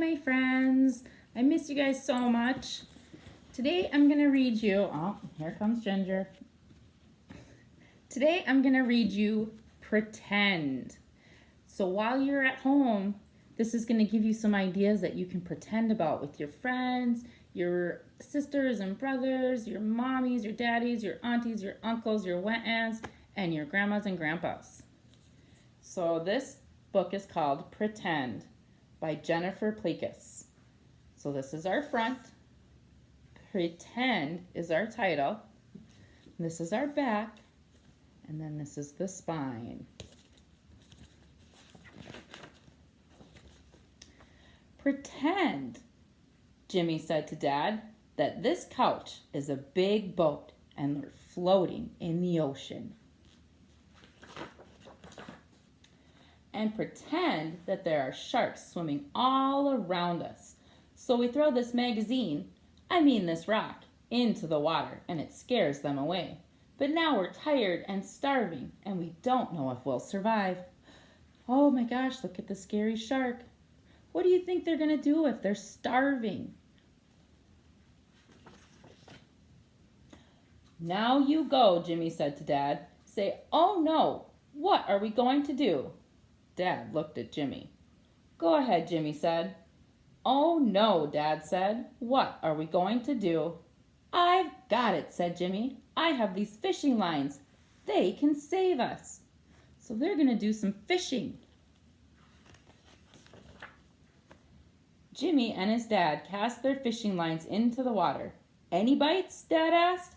my friends. I miss you guys so much. Today I'm going to read you, oh, here comes Ginger. Today I'm going to read you Pretend. So while you're at home, this is going to give you some ideas that you can pretend about with your friends, your sisters and brothers, your mommies, your daddies, your aunties, your uncles, your wet aunts, and your grandmas and grandpas. So this book is called Pretend by Jennifer Plecas. So this is our front. Pretend is our title. This is our back. And then this is the spine. Pretend, Jimmy said to Dad, that this couch is a big boat and we're floating in the ocean. And pretend that there are sharks swimming all around us. So we throw this this rock, into the water and it scares them away. But now we're tired and starving and we don't know if we'll survive. Oh my gosh, look at the scary shark. What do you think they're going to do if they're starving? Now you go, Jimmy said to Dad. Say, oh no, what are we going to do? Dad looked at Jimmy. Go ahead, Jimmy said. Oh no, Dad said. What are we going to do? I've got it, said Jimmy. I have these fishing lines. They can save us. So they're going to do some fishing. Jimmy and his dad cast their fishing lines into the water. Any bites? Dad asked.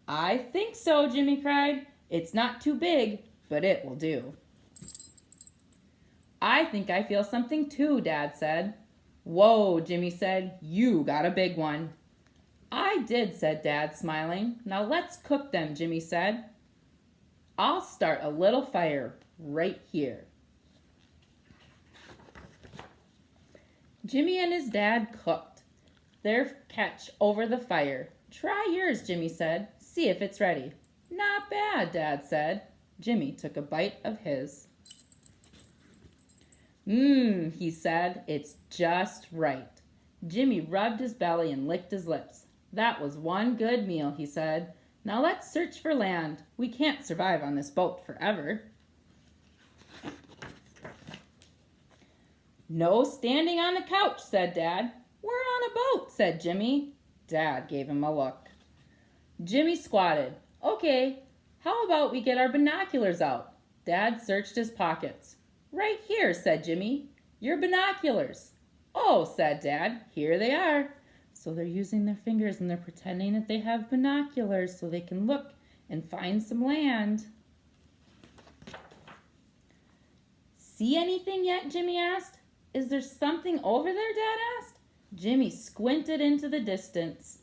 I think so, Jimmy cried. It's not too big, but it will do. I think I feel something too, Dad said. Whoa, Jimmy said. You got a big one. I did, said Dad, smiling. Now let's cook them, Jimmy said. I'll start a little fire right here. Jimmy and his dad cooked their catch over the fire. Try yours, Jimmy said. See if it's ready. Not bad, Dad said. Jimmy took a bite of his. He said, it's just right. Jimmy rubbed his belly and licked his lips. That was one good meal, he said. Now let's search for land. We can't survive on this boat forever. No standing on the couch, said Dad. We're on a boat, said Jimmy. Dad gave him a look. Jimmy squatted. Okay, how about we get our binoculars out? Dad searched his pockets. Right here, said Jimmy. Your binoculars. Oh, said Dad, here they are. So they're using their fingers and they're pretending that they have binoculars so they can look and find some land. See anything yet, Jimmy asked. Is there something over there, Dad asked. Jimmy squinted into the distance.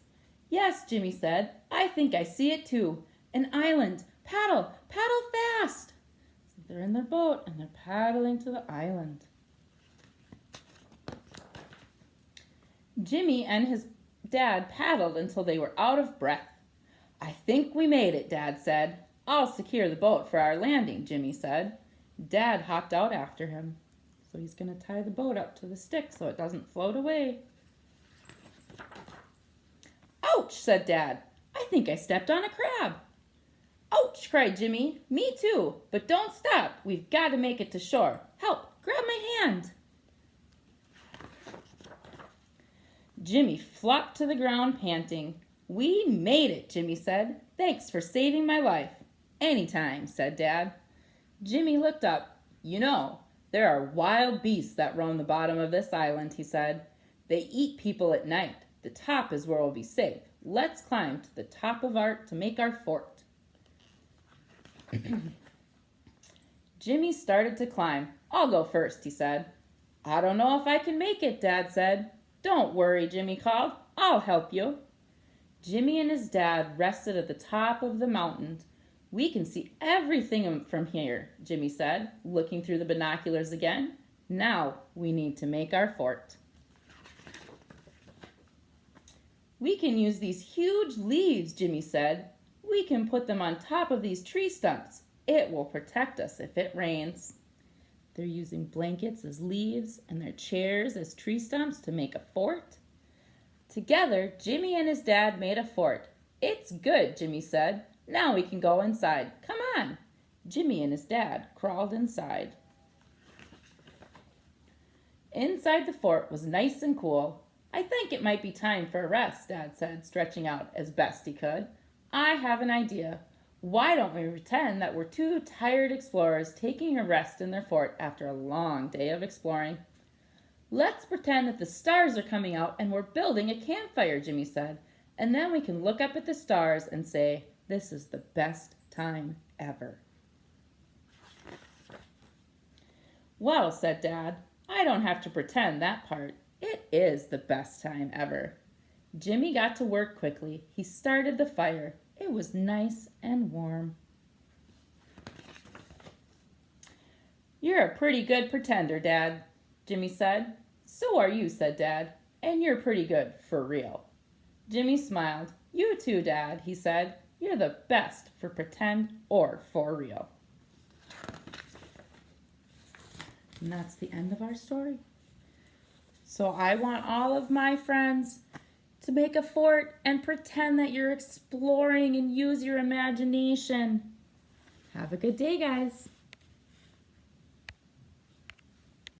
Yes, Jimmy said. I think I see it too. An island. Paddle, paddle fast. So they're in their boat and they're paddling to the island. Jimmy and his dad paddled until they were out of breath. I think we made it, Dad said. I'll secure the boat for our landing, Jimmy said. Dad hopped out after him. So he's going to tie the boat up to the stick so it doesn't float away. Ouch, said Dad. I think I stepped on a crab. Ouch, cried Jimmy. Me too, but don't stop. We've got to make it to shore. Help, grab my hand. Jimmy flopped to the ground, panting. We made it, Jimmy said. Thanks for saving my life. Anytime, said Dad. Jimmy looked up. You know, there are wild beasts that roam the bottom of this island, he said. They eat people at night. The top is where we'll be safe. Let's climb to the top of to make our fort. Jimmy started to climb. I'll go first, he said. I don't know if I can make it, Dad said. Don't worry, Jimmy called. I'll help you. Jimmy and his dad rested at the top of the mountain. We can see everything from here, Jimmy said, looking through the binoculars again. Now we need to make our fort. We can use these huge leaves, Jimmy said. We can put them on top of these tree stumps. It will protect us if it rains. They're using blankets as leaves and their chairs as tree stumps to make a fort. Together, Jimmy and his dad made a fort. "It's good," Jimmy said. "Now we can go inside. Come on." Jimmy and his dad crawled inside. Inside the fort was nice and cool. "I think it might be time for a rest," Dad said, stretching out as best he could. "I have an idea. Why don't we pretend that we're two tired explorers taking a rest in their fort after a long day of exploring?" "Let's pretend that the stars are coming out and we're building a campfire," Jimmy said. "And then we can look up at the stars and say, 'This is the best time ever.'" "Well," said Dad, "I don't have to pretend that part. It is the best time ever." Jimmy got to work quickly. He started the fire. It was nice and warm. "You're a pretty good pretender, Dad," Jimmy said. "So are you," said Dad. "And you're pretty good for real." Jimmy smiled. "You too, Dad," he said. "You're the best for pretend or for real." And that's the end of our story. So I want all of my friends to make a fort and pretend that you're exploring and use your imagination. Have a good day, guys.